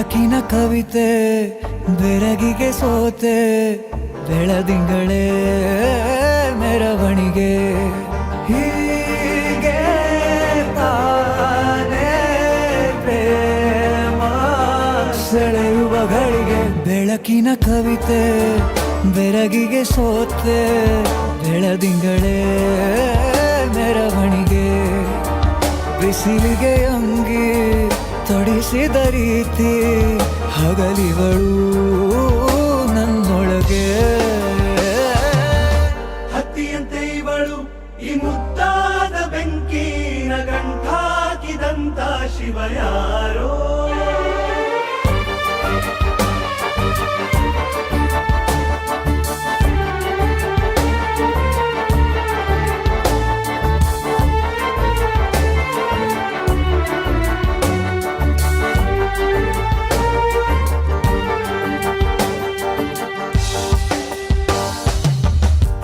ಬೆಳಕಿನ ಕವಿತೆ ಬೆರಗಿಗೆ ಸೋತೆ ಬೆಳದಿಂಗಳೇ ಮೆರವಣಿಗೆ ಹೀಗೆ ತಾನೇ ಪ್ರೇಮ ಸೆಳೆಯುವ ಗಳಿಗೆ ಬೆಳಕಿನ ಕವಿತೆ ಬೆರಗಿಗೆ ಸೋತೆ ಬೆಳದಿಂಗಳೇ ಮೆರವಣಿಗೆ ಬಿಸಿಲಿಗೆ ಅಂಗಿ ತೊಡಿಸಿದ ರೀತಿ ಹಗಲಿಗಳು ನನ್ನೊಳಗೆ ಹತ್ತಿಯಂತೆ ಇವಳು ಈ ಮುದ್ದಾದ ಬೆಂಕಿನ ಗಂಟಾಕಿದಂತ ಶಿವ ಯಾರೋ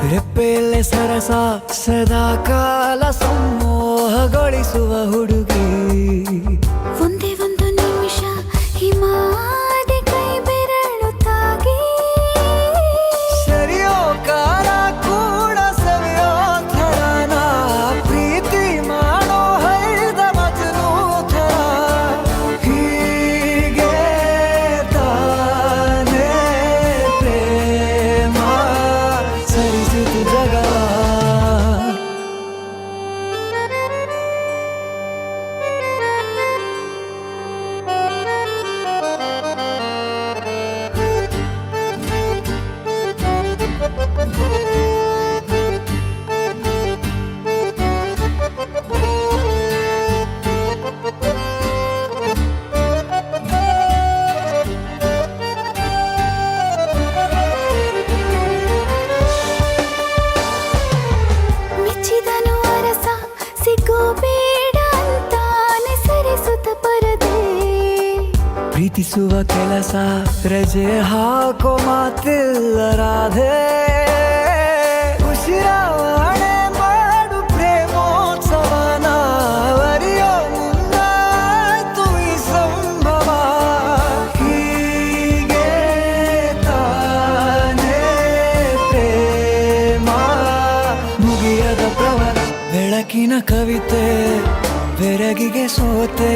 ರೆಪ್ಪೆಯಲ್ಲೇ ಸರಸ ಸದಾ ಕಾಲ ಸಂಮೋಹಗೊಳಿಸುವ ಹುಡುಗಿ ಒಂದೇ ಒಂದು ನಿಮಿಷ ಹಿಮಾದಿ ಕೈ ಬೆರಳು ತಾಗಿ ಸರಿಯೋ ಕಾಲ ಕೂಡ ಸವಿಯೋ ಥರನ ಪ್ರೀತಿ ಮಾಡೋ ಹೈದ ಮಜನು ಥರ ಹೀಗೆ ತಾನೇ ಪ್ರೇಮ ಸರಿಸಿತು ಜಗ ಮೆಚ್ಚಿದನು ಅರಸ ಸಿಗೋ ಬೇಡ ಅಂತಾನೆ ಸರಿಸುತ್ತ ಪರದೆ ಪ್ರೀತಿಸುವ ಕೆಲಸ ರಜೆ ಹಾಕೋ ಮಾತಿಲ್ಲ ರಾಧೆ ಉಸಿರಾವಣೆ ಮಾಡು ಪ್ರೇಮೋತ್ಸವನ ಅರಿಯೋ ಮುಂದಾಯ್ತು ಈ ಸಂಭವ ಹೀಗೆ ತಾನೇ ಪ್ರೇಮ ಮುಗಿಯದ ಪ್ರವರ ಬೆಳಕಿನ ಕವಿತೆ ಬೆರಗಿಗೆ ಸೋತೆ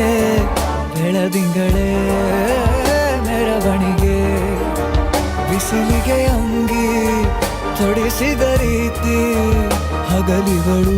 ಬೆಳದಿಂಗಳೇ ಮೆರವಣಿಗೆ ಬಿಸಿಲಿಗೆ ಅಂಗಿ ತೊಡಿಸಿದ ರೀತಿ ಹಗಲಿಗಳು